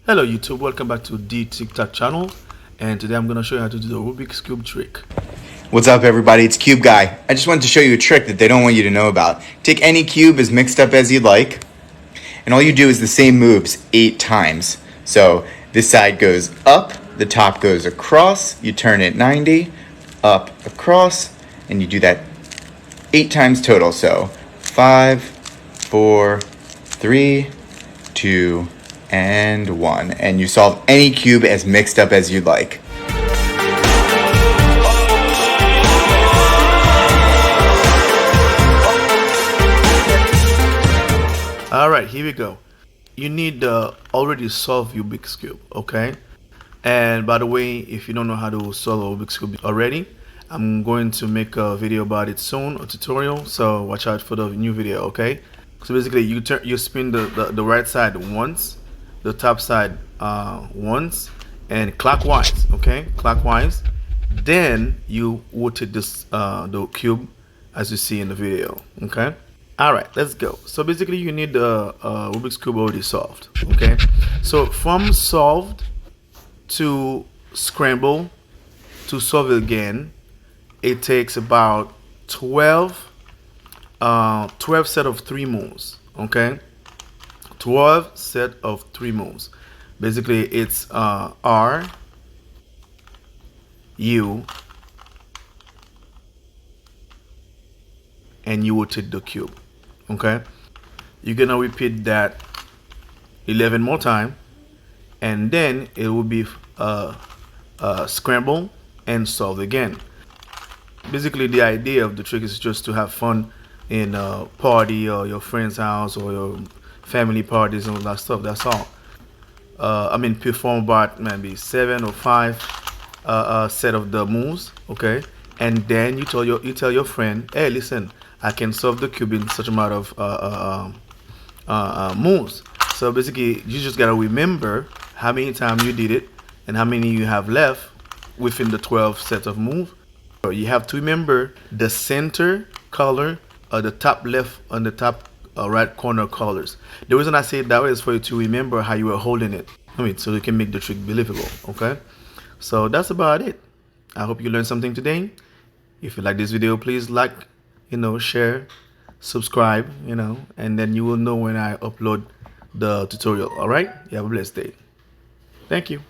Hello YouTube, welcome back to the TikTok channel, and today I'm going to show you how to do the Rubik's Cube trick. What's up everybody, it's Cube Guy. I just wanted to show you a trick that they don't want you to know about. Take any cube as mixed up as you'd like, and all you do is the same moves 8 times. So this side goes up, the top goes across, you turn it 90, up, across, and you do that 8 times total. So 5, 4, 3, 2, and 1. And you solve any cube as mixed up as you'd like. Alright, here we go. You need the already solved Rubik's Cube, okay? And by the way, if you don't know how to solve a Rubik's Cube already, I'm going to make a video about it soon, a tutorial, so watch out for the new video, okay? So basically you spin the right side once, the top side once, and clockwise, okay? Clockwise. Then you rotate this the cube as you see in the video, okay? Alright, let's go. So basically you need the Rubik's Cube already solved, okay? So from solved to scramble to solve it again, it takes about 12 set of 3 moves, okay? 12 set of 3 moves. Basically it's R, U, and you will take the cube, okay? You're gonna repeat that 11 more times, and then it will be scramble and solve again. Basically the idea of the trick is just to have fun in a party or your friend's house or your family parties and all that stuff. That's all. I mean, perform about maybe 7 or 5 set of the moves, okay? And then you tell your friend, hey, listen, I can solve the cube in such amount of moves. So basically you just gotta remember how many times you did it and how many you have left within the 12 sets of moves. So you have to remember the center color or the top left on the top right corner colors. The reason I say it that way is for you to remember how you were holding it. I mean, so you can make the trick believable, okay? So that's about it. I hope you learned something today. If you like this video, please like, share, subscribe, and then you will know when I upload the tutorial. All right? You have a blessed day. Thank you.